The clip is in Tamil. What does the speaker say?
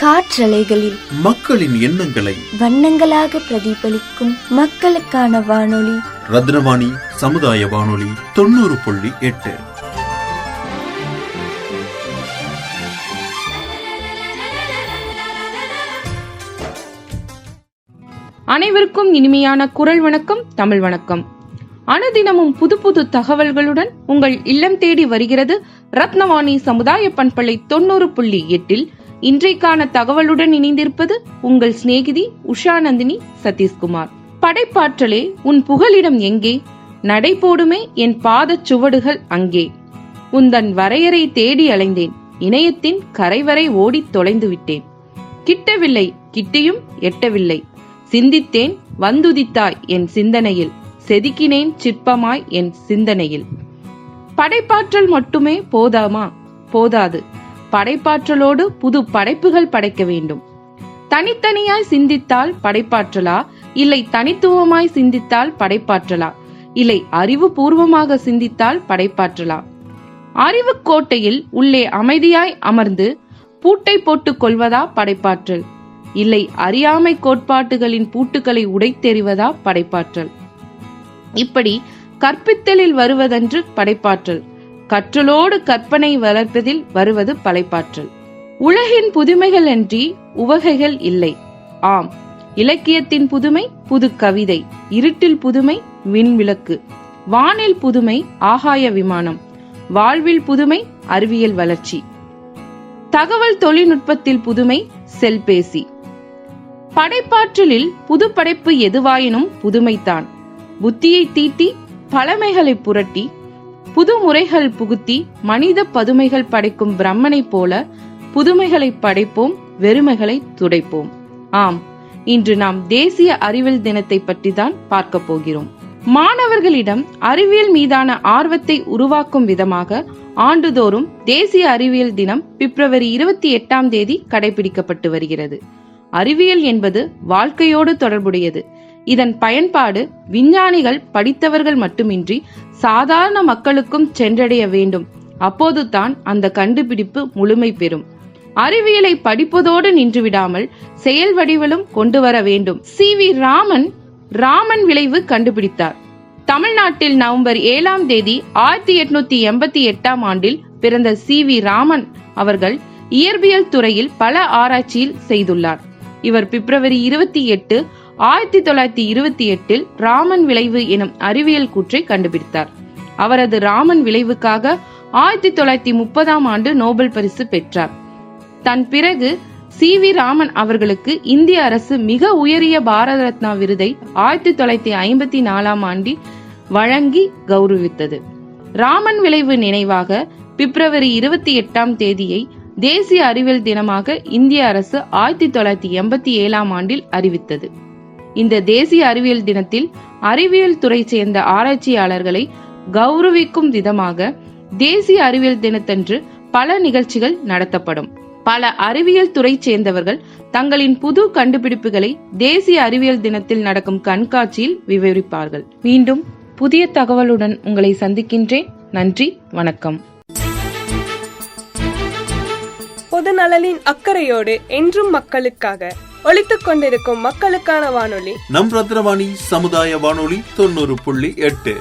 காற்றலைகளில் மக்களின் எண்ணங்களை வண்ணங்களாக பிரதிபலிக்கும் மக்களுக்கான வானொலி ரத்னவாணி சமுதாய வானொலி 90.8. அனைவருக்கும் இனிமையான குரல் வணக்கம், தமிழ் வணக்கம். அனுதினமும் புது புது தகவல்களுடன் உங்கள் இல்லம் தேடி வருகிறது ரத்னவாணி சமுதாய பண்பலை 90.8. இன்றைக்கான தகவலுடன் இணைந்திருப்பது உங்கள் சிநேகிதி உஷா நந்தினி சதீஷ்குமார். படைப்பாற்றலே உன் புகலிடம் எங்கே? நடைபோடுமே என் பாதச் சுவடுகள் அங்கே. உந்தன் வரையறை தேடி அலைந்தேன், இணையத்தின் கரைவரை ஓடித் தொலைந்து விட்டேன். கிட்டவில்லை, கிட்டியும் எட்டவில்லை. சிந்தித்தேன், வந்துதித்தாய் என் சிந்தனையில். செதுக்கினேன் சிற்பமாய் என் சிந்தனையில். படைப்பாற்றல் மட்டுமே போதாமா? போதாது. படைப்பாற்றலோடு புது படைப்புகள் படைக்க வேண்டும். தனித்தனியாய் சிந்தித்தால் படைப்பாற்றலா? இல்லை தனித்துவமாய் சிந்தித்தால் படைப்பாற்றலா? இல்லை அறிவுபூர்வமாக சிந்தித்தால் படைப்பாற்றலா? அறிவு கோட்டையில் உள்ளே அமைதியாய் அமர்ந்து பூட்டை போட்டுக் கொள்வதா படைப்பாற்றல்? இல்லை அறியாமை கோட்பாட்டுகளின் பூட்டுகளை உடைத்தெறிவதா படைப்பாற்றல்? இப்படி கற்பித்தலில் வருவதன்று படைப்பாற்றல், கற்றலோடு கற்பனை வளர்ப்பதில் வருவது படைப்பாற்றல். உலகின் புதுமைகள் அன்றி உவகைகள் இல்லை. ஆம், இலக்கியத்தின் புதுமை புது கவிதை, இருட்டில் புதுமை விண்விளக்கு, வானில் புதுமை ஆகாய விமானம், வாழ்வில் புதுமை அறிவியல் வளர்ச்சி, தகவல் தொழில்நுட்பத்தில் புதுமை செல்பேசி. படைப்பாற்றலில் புது படைப்பு எதுவாயினும் புதுமைத்தான். புத்தியை தீட்டி பழமைகளை புரட்டி புது முறைகள் புகுத்தி மனித பதுமைகள் படைக்கும் பிரம்மனை போல புதுமைகளை படைப்போம், வெறுமைகளை துடைப்போம். ஆம், இன்று நாம் தேசிய அறிவியல் தினத்தை பற்றி தான் பார்க்க போகிறோம். மாணவர்களிடம் அறிவியல் மீதான ஆர்வத்தை உருவாக்கும் விதமாக ஆண்டுதோறும் தேசிய அறிவியல் தினம் பிப்ரவரி 28 கடைபிடிக்கப்பட்டு வருகிறது. அறிவியல் என்பது வாழ்க்கையோடு தொடர்புடையது. இதன் பயன்பாடு விஞ்ஞானிகள் படித்தவர்கள் மட்டுமின்றி சாதாரண மக்களுக்கும் சென்றடைய வேண்டும். அப்போதுதான் அந்த கண்டுபிடிப்பு முழுமை பெறும். அறிவியலை படிப்பதோடு நின்றுவிடாமல் செயல் வடிவிலும் கொண்டு வர வேண்டும். சி.வி. ராமன் விளைவு கண்டுபிடித்தார். தமிழ்நாட்டில் நவம்பர் 7 1888 பிறந்த சி.வி. ராமன் அவர்கள் இயற்பியல் துறையில் பல ஆராய்ச்சியில் செய்துள்ளார். இவர் பிப்ரவரி 28, 1928 ராமன் விளைவு எனும் அறிவியல் கூற்றை கண்டுபிடித்தார். அவரது ராமன் விளைவுக்காக 1930 நோபல் பரிசு பெற்றார். தன் பிறகு சி.வி. ராமன் அவர்களுக்கு இந்திய அரசு மிக உயரிய பாரத ரத்னா விருதை 1954 வழங்கி கௌரவித்தது. ராமன் விளைவு நினைவாக பிப்ரவரி 28 தேசிய அறிவியல் தினமாக இந்திய அரசு 1987 அறிவித்தது. இந்த தேசிய அறிவியல் தினத்தில் அறிவியல் துறை சேர்ந்த ஆராய்ச்சியாளர்களை கௌரவிக்கும் விதமாக தேசிய அறிவியல் தினத்தன்று பல நிகழ்ச்சிகள் நடத்தப்படும். பல அறிவியல் துறை சேர்ந்தவர்கள் தங்களின் புது கண்டுபிடிப்புகளை தேசிய அறிவியல் தினத்தில் நடக்கும் கண்காட்சியில் விவரிப்பார்கள். மீண்டும் புதிய தகவலுடன் உங்களை சந்திக்கின்றேன். நன்றி, வணக்கம். பொது நலனின் அக்கறையோடு என்றும் மக்களுக்காக ஒலித்துக் கொண்டிருக்கும் மக்களுக்கான வானொலி நம் ரத்னவாணி சமுதாய வானொலி 90.8.